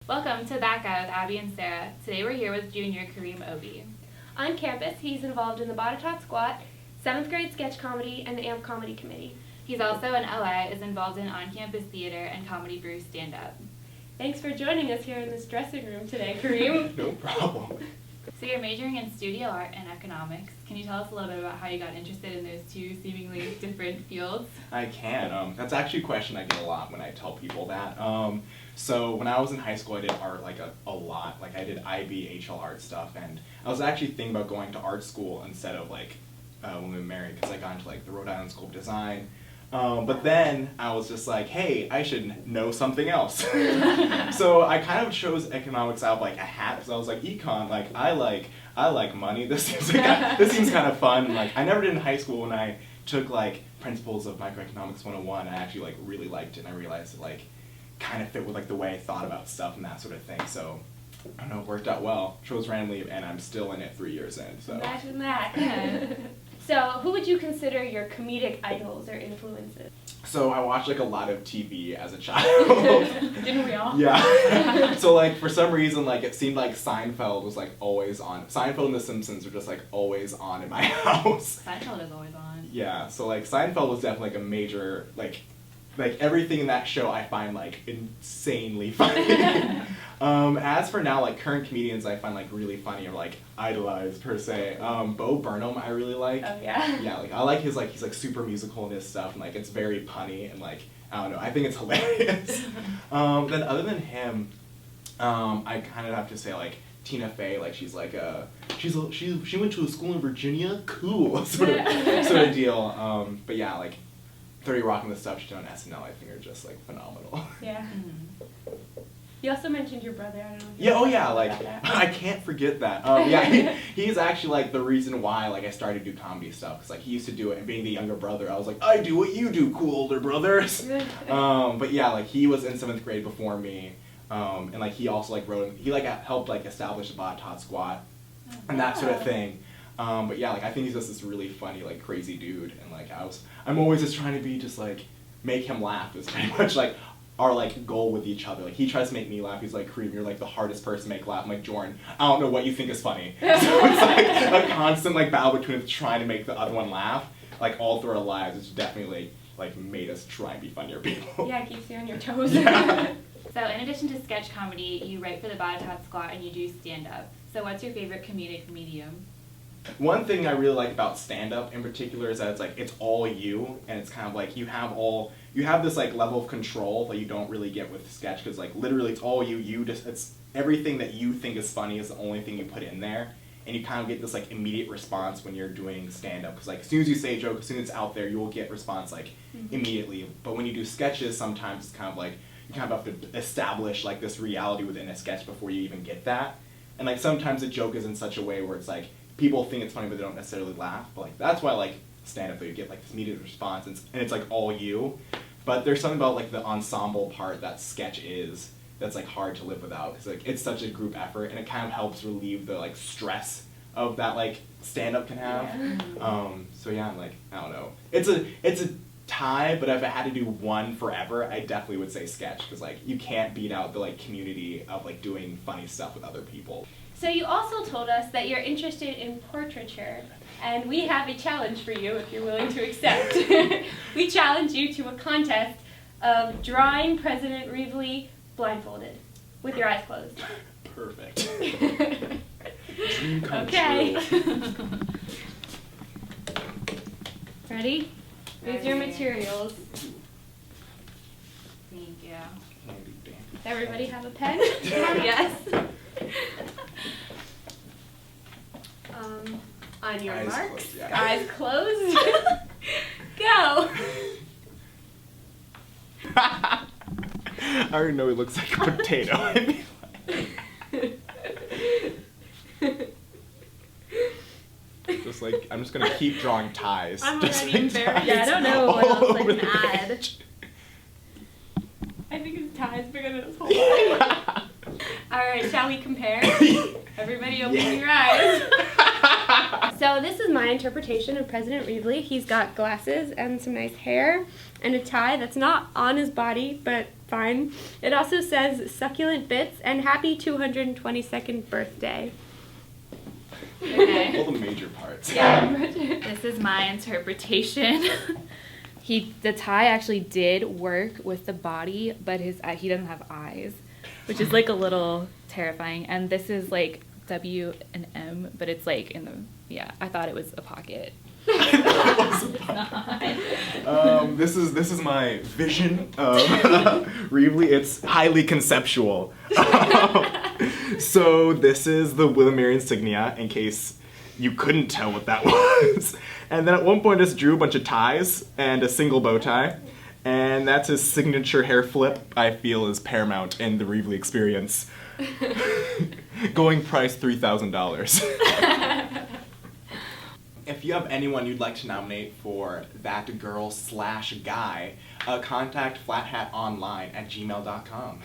Welcome to That Guy with Abby and Sarah. Today we're here with junior Kareem Obey. On campus, he's involved in the Botetourt Squat, 7th grade sketch comedy, and the AMP comedy committee. He's also in LA, is involved in on-campus theater and Comedy Brew stand-up. Thanks for joining us here in this dressing room today, Kareem. No problem. So you're majoring in studio art and economics. Can you tell us a little bit about how you got interested in those two seemingly different fields? I can. That's actually a question I get a lot when I tell people that. So when I was in high school, I did art like a lot. Like I did IB, HL art stuff, and I was actually thinking about going to art school instead of like when we were married, because I got into like the Rhode Island School of Design. But then I was just like, hey, I should know something else. So I kind of chose economics out of like a hat, because I was like, econ, like I like money. This seems kind of fun. And, like I never did in high school. When I took like Principles of Microeconomics 101, I actually like really liked it, and I realized it like kind of fit with like the way I thought about stuff and that sort of thing. So I don't know, it worked out well. Chose randomly, and I'm still in it 3 years in. So Imagine that. So who would you consider your comedic idols or influences? So I watched like a lot of TV as a child. Didn't we all? Yeah. So like for some reason like it seemed like Seinfeld was like always on. Seinfeld and The Simpsons were just like always on in my house. Seinfeld is always on. Yeah. So like Seinfeld was definitely like a major like everything in that show I find like insanely funny. As for now, like current comedians I find like really funny or like idolized per se. Bo Burnham I really like. Oh yeah. Yeah, like I like his like he's like super musical in his stuff, and like it's very punny and like I don't know, I think it's hilarious. Then other than him, I kind of have to say like Tina Fey, like she's like she went to a school in Virginia, cool sort of deal. But yeah, like 30 Rock and the stuff she's done on SNL, I think are just like phenomenal. Yeah. Mm-hmm. You also mentioned your brother. I don't know. Yeah. Oh yeah. Like I can't forget that. Yeah. He's actually like the reason why like I started to do comedy stuff. Cause like he used to do it, and being the younger brother, I was like, I do what you do, cool older brothers. But yeah, like he was in 7th grade before me, and like he also like helped like establish the Botetourt Squat, and that sort of thing. But yeah, like I think he's just this really funny, like crazy dude, and like I'm always just trying to be just like make him laugh is pretty much like our like goal with each other. Like he tries to make me laugh. He's like, Kareem, you're like the hardest person to make laugh. I'm like, Jordan, I don't know what you think is funny. So it's like a constant like battle between us trying to make the other one laugh. Like all through our lives, it's definitely like made us try and be funnier people. Yeah, it keeps you on your toes. Yeah. So in addition to sketch comedy, you write for the Botetourt Squat and you do stand-up. So what's your favorite comedic medium? One thing I really like about stand-up in particular is that it's like it's all you, and it's kind of like you have this like level of control that you don't really get with sketch, because like literally it's all you just it's everything that you think is funny is the only thing you put in there, and you kind of get this like immediate response when you're doing stand-up, because like as soon as you say a joke, as soon as it's out there, you will get response like immediately. But when you do sketches, sometimes it's kind of like you kind of have to establish like this reality within a sketch before you even get that, and like sometimes the joke is in such a way where it's like people think it's funny but they don't necessarily laugh, but like that's why like stand-up, that you get like this immediate response, and it's like all you. But there's something about like the ensemble part that sketch is that's like hard to live without, because like it's such a group effort, and it kind of helps relieve the like stress of that like stand-up can have. Yeah. So yeah, like I don't know, it's a tie, but if I had to do one forever, I definitely would say sketch, because like you can't beat out the like community of like doing funny stuff with other people. So you also told us that you're interested in portraiture, and we have a challenge for you if you're willing to accept. We challenge you to a contest of drawing President Reevely blindfolded, with your eyes closed. Perfect. Dream come okay. true. Ready? Here's your materials. Thank you. Does everybody have a pen? Yes. On your Eyes marks, closed, yeah. eyes closed, go! I already know he looks like a potato. Just like, I'm just gonna keep drawing ties. I'm just already like embarrassed. ties Yeah, I don't know what all else I over can the add. page. I think his tie is bigger than his whole body. Alright, shall we compare? Everybody open your eyes. So this is my interpretation of President Reevely. He's got glasses and some nice hair and a tie that's not on his body, but fine. It also says succulent bits and happy 222nd birthday. Okay. All the major parts. Yeah. This is my interpretation. The tie actually did work with the body, but he doesn't have eyes, which is like a little terrifying. And this is like W and M, but it's like I thought it was a pocket. This is my vision of Reevely. It's highly conceptual. So this is the William insignia, in case you couldn't tell what that was. And then at one point I just drew a bunch of ties and a single bow tie. And that's his signature hair flip, I feel is paramount in the Reevely experience. Going price $3,000. If you have anyone you'd like to nominate for that girl/guy, contact flathatonline@gmail.com.